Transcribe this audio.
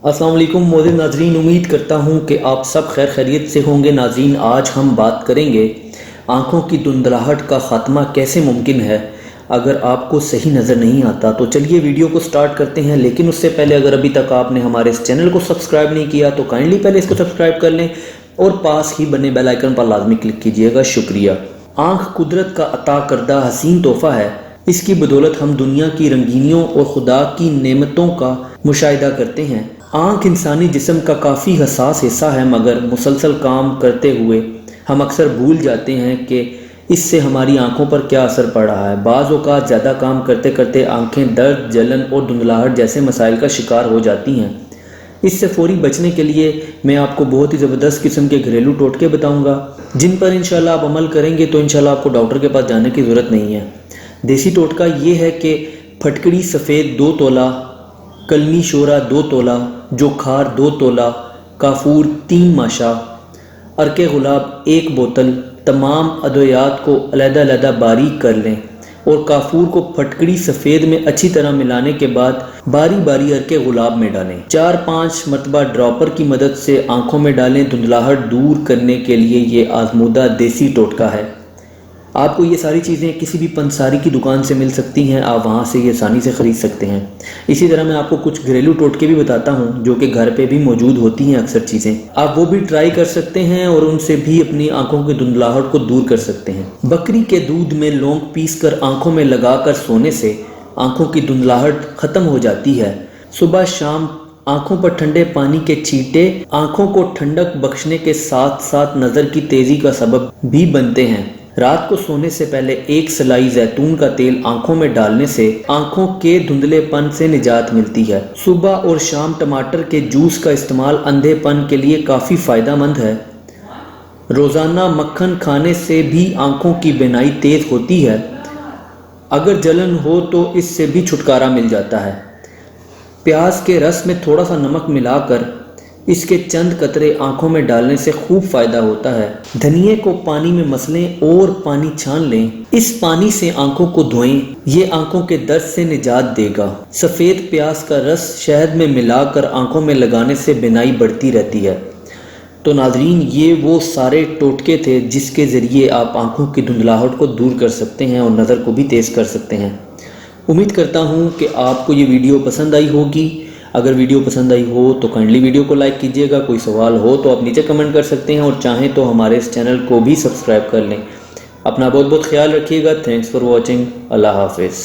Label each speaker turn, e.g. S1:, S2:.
S1: अस्सलाम वालेकुम मोअज़्ज़िज़ नाज़रीन, उम्मीद करता हूँ कि आप सब खैर खैरियत से होंगे। नाज़रीन, आज हम बात करेंगे आँखों की धुंधलाहट का ख़ात्मा कैसे मुमकिन है। अगर आपको सही नज़र नहीं आता तो चलिए वीडियो को स्टार्ट करते हैं। लेकिन उससे पहले अगर अभी तक आपने हमारे इस चैनल को सब्सक्राइब नहीं किया तो काइंडली पहले इसको सब्सक्राइब कर लें और पास ही बने बेल आइकन पर लाजमी क्लिक कीजिएगा। शुक्रिया। आँख कुदरत का अता करदा हसीन तोहफ़ा है। इसकी बदौलत हम दुनिया की रंगीनियों और खुदा की नेमतों का मुशाहिदा करते हैं। आँख इंसानी जिस्म का काफ़ी हसास हिस्सा है, मगर मुसलसल काम करते हुए हम अक्सर भूल जाते हैं कि इससे हमारी आँखों पर क्या असर पड़ रहा है। बाज़ औक़ात ज़्यादा काम करते करते आँखें दर्द, जलन और धुंधलाहट जैसे मसाइल का शिकार हो जाती हैं। इससे फौरी बचने के लिए मैं आपको बहुत ही ज़बरदस्त किस्म के घरेलू टोटके बताऊँगा, जिन पर इंशाल्लाह आप अमल करेंगे तो इंशाल्लाह आपको डॉक्टर के पास जाने की ज़रूरत नहीं है। देसी टोटका ये है कि फटकड़ी सफ़ेद 2 तोला, कलमी शोरा 2 तोला, जोखार 2 तोला, काफूर 3 माशा, अर्के गुलाब 1 बोतल, तमाम अद्वियात को अलग-अलग बारीक कर लें और काफूर को फटकड़ी सफ़ेद में अच्छी तरह मिलाने के बाद बारी बारी अर्के गुलाब में डालें। 4-5 मरतबा ड्रॉपर की मदद से आंखों में डालें। धुंधलाहट दूर करने के लिए ये आजमूदा देसी टोटका है। आपको ये सारी चीज़ें किसी भी पंसारी की दुकान से मिल सकती हैं, आप वहाँ से ये आसानी से ख़रीद सकते हैं। इसी तरह मैं आपको कुछ घरेलू टोटके भी बताता हूँ जो कि घर पे भी मौजूद होती हैं अक्सर चीज़ें। आप वो भी ट्राई कर सकते हैं और उनसे भी अपनी आंखों की धुंधलाहट को दूर कर सकते हैं। बकरी के दूध में लौंग पीस कर आँखों में लगा कर सोने से आँखों की धुंधलाहट ख़त्म हो जाती है। सुबह शाम आँखों पर ठंडे पानी के छींटे आँखों को ठंडक बख्शने के साथ साथ नज़र की तेज़ी का सबब भी बनते हैं। रात को सोने से पहले 1 सलाई जैतून का तेल आंखों में डालने से आंखों के धुंधलेपन से निजात मिलती है। सुबह और शाम टमाटर के जूस का इस्तेमाल अंधेपन के लिए काफ़ी फ़ायदेमंद है। रोज़ाना मक्खन खाने से भी आंखों की बीनाई तेज़ होती है। अगर जलन हो तो इससे भी छुटकारा मिल जाता है। प्याज के रस में थोड़ा सा नमक मिलाकर इसके चंद कतरे आंखों में डालने से खूब फ़ायदा होता है। धनिये को पानी में मसलें और पानी छान लें। इस पानी से आंखों को धोएं, ये आंखों के दर्द से निजात देगा। सफ़ेद प्याज का रस शहद में मिलाकर आंखों में लगाने से बीनाई बढ़ती रहती है। तो नाज़रीन, ये वो सारे टोटके थे जिसके ज़रिए आप आंखों की धुंधलाहट को दूर कर सकते हैं और नज़र को भी तेज़ कर सकते हैं। उम्मीद करता हूँ कि आपको ये वीडियो पसंद आई होगी। अगर वीडियो पसंद आई हो तो काइंडली वीडियो को लाइक कीजिएगा। कोई सवाल हो तो आप नीचे कमेंट कर सकते हैं और चाहें तो हमारे इस चैनल को भी सब्सक्राइब कर लें। अपना बहुत बहुत ख्याल रखिएगा। Thanks for watching. अल्लाह हाफिज़।